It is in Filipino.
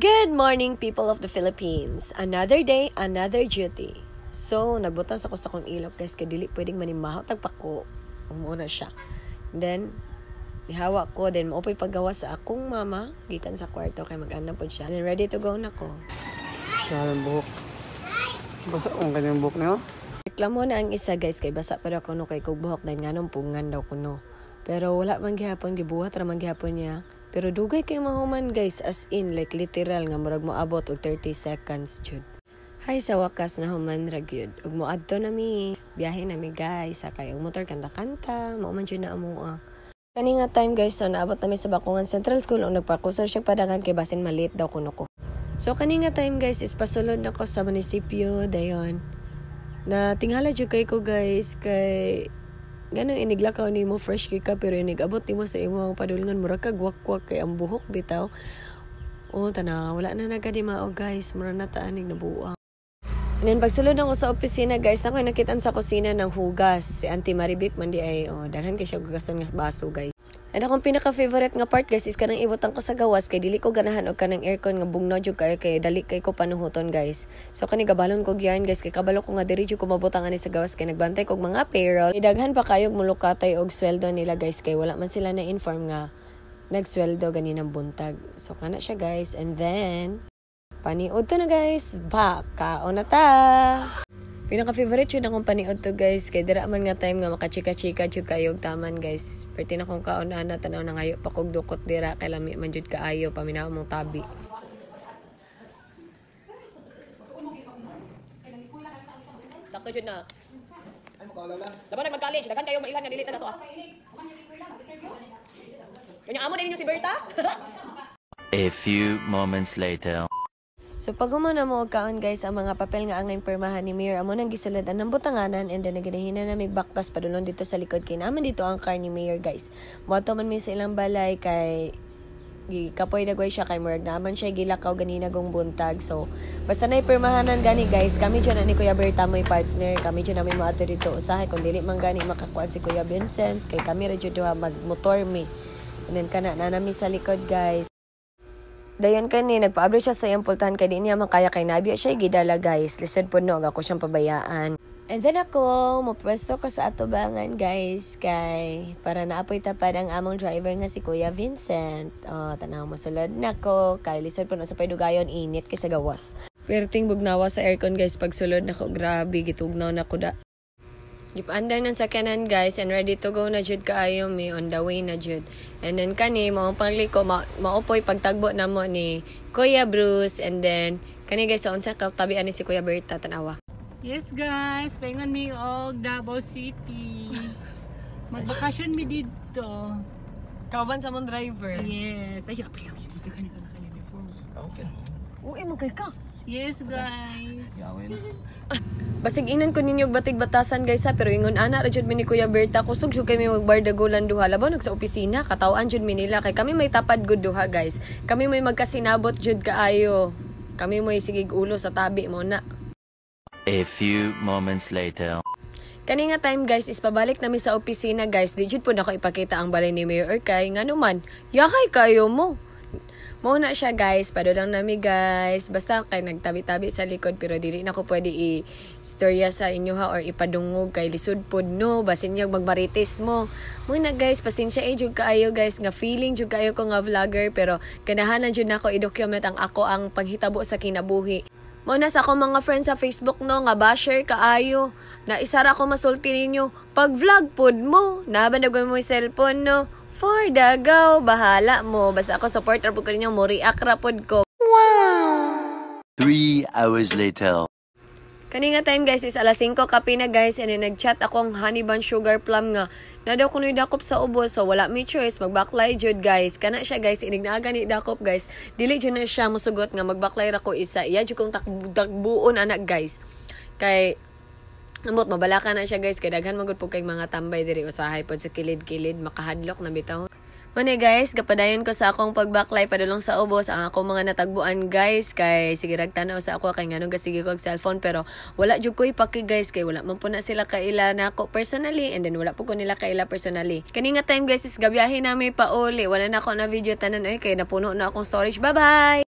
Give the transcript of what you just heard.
Good morning, people of the Philippines. Another day, another duty. So, nagbutang sa ko sa kong ilok guys, kaya dili pwedeng manimahaw tagpako. Umuna siya. Then, ihawa ko, then maupoy paggawa sa akong mama, gikan sa kwarto, kay mag-ana po siya. Then, ready to go na ko. Sa buhok. Basa kung kanyang buhok na yun? Reklamo na ang isa guys, kay basa pa daw kuno kay kog buhok, dahil nga nung pungan daw kuno. Pero wala man gihapon, gibuhat ra man gihapon niya. Pero dugay kay mahuman guys, as in like literal nga murag moabot og 30 seconds jud. Hay sa wakas na human ra gyud. Ug moadto nami, biyahe nami guys, sakay og motor kanta-kanta, mao man jud na amo. Kani nga time guys, so naabot nami sa Bakungan Central School ug nagpakusar siya padagan kay basin maliit daw kuno ko. So kani nga time guys, is pasulod na ko sa munisipyo dayon. Na tingala jud kay ko guys kay ganang iniglakaw ni mo fresh ka pero inigabot ni mo sa imong padulngan mura kag wakwak kay ang buhok bitaw. Oh tanaw wala na nagadi mao guys, mura na ta aning nabuang. And then pagsulod ako sa opisina guys, ako nakitaan sa kusina ng hugas. Si Auntie Maribic man di ay daghan kay siya hugason nga baso guys. And akong pinaka-favorite nga part guys is kanang ibutang ko sa gawas kay dili ko ganahan og kanang aircon nga bugnaw jud kay dali kay ko panuhuton guys. So kani gabalon ko gyarn guys kay kabalo ko nga diri jud ko mabutang ani sa gawas kay nagbantay kog mga payroll. Idaghan pa kayog mulukatay og sweldo nila guys kay wala man sila na inform nga nagsweldo ganinang buntag. So kana siya guys, and then paniud to na guys. Kaon na ta. Pinaka-favorite yun akong paniod to guys. Kaya dira man nga time nga makachika-chika jud kayo taman guys. Perti na kong kaon na tanaw na ngayo pakog dukot dira kay lami man jud kaayo paminaw mong tabi. Sakto jud na. Laban nag-college, daghan kayo mailan nga dili ta na to. Kanya amo din niyo si Berta? A few moments later. So pag humana mo og kaon guys, ang mga papel nga angay pirmahan ni Mayor amo nang gisuladan ng butanganan, and then naginahinan na may baktas padulong dito sa likod kay naman dito ang car ni Mayor guys. Moto man mi sa ilang balay kay kapoy dagway siya kay murag naman siya gilakaw ganina gong buntag. So basta na pirmahanan gani guys, kami dyan ni Kuya Berta mo'y partner, kami dyan namin maato dito usahay kung dili man gani makakuha si Kuya Vincent kay kami ra jud duha magmotor mi. And then kana na nami sa likod guys. Dayon kani nagpa-upload siya sa iyang pultahan kay di niya makaya kay nabiya siya gidala guys. Lisod po no ako siyang pabayaan. And then ako mopwesto ko sa atubangan guys kay para naapoy tapad ang among driver nga si Kuya Vincent. Tanaw mo sulod nako kay lisod po no sa paydugayon init kay sa gawas. Perting bugnawa sa aircon guys pag sulod nako grabe gitugnaw nako da. Andar ng sakyanan guys, and ready to go na jud kaayo mi, on the way na jud. And then kani mo pangliko maupoy pagtagbo na mo ni Kuya Bruce, and then kani guys sa unsa ka tabi ani si Kuya Berta tanawa. Yes guys, paingon mi og Davao City. Magbakasyon mi dito. Kauban sa mong driver. Yes, ay apil lang dito kani ka naka-uniform. Okay. Uy mo kay ka. Yes guys. Gawin. Basig inan ko ninyo batig-batasan guys ha, pero ingon ana ra jud mi ni Kuya Berta kusog jud kami magbardagulan duha labaw nag sa opisina katawan jud mi nila kay kami may tapad gud duha guys. Kami may magkasinabot jud kaayo. Kami may sigig ulo sa tabi mo na. A few moments later. Kani nga time guys is pabalik nami sa opisina guys. Di jud pud ako ipakita ang balay ni Mayor kay ngano man. Yakay kayo mo. Mo na siya guys, padulang nami guys. Basta kay nagtabi-tabi sa likod pero dili na ko pwede i-storya sa inyo ha or ipadungog kay lisod pod no, basin niyo magbaritis mo. Muna guys, pasensya jud kaayo guys nga feeling jud kaayo ko nga vlogger pero ganahanan jud nako i-document ang ako ang panghitabo sa kinabuhi. Mo na sa ako mga friends sa Facebook no nga basher kaayo na isara ko masulti ninyo pag vlog pod mo nabandag mo yung cellphone no for the go bahala mo basta ako supporter pod ko ninyo mo react ra pod ko. Wow. 3 hours later. Kani nga time guys is alas 5 kape na guys, and then nag-chat ako ang honey bun sugar plum nga na daw kunoy dakop sa ubos, so wala mi choice magbaklay jud guys. Kana siya guys, inignaaga ni dakop guys, dili jud na siya musugot nga magbaklay ra ko isa. Iya jud kong takbuon anak guys kay amot mabalaka na siya guys kay daghan magud po kay mga tambay diri usahay pod sa kilid-kilid makahadlok na bitaw. Muna guys, kapadayon ko sa akong pagbaklay padulong sa ubos ang akong mga natagbuan guys kay sige ragtanaw sa ako kay nganong gasige ko og cellphone pero wala jud ko ipaki guys kay wala man po na sila kaila nako personally, and then wala po ko nila kaila personally. Kani nga time guys is gabiyahe na may pauli, wala na ako na video tanan kay napuno na akong storage. Bye bye.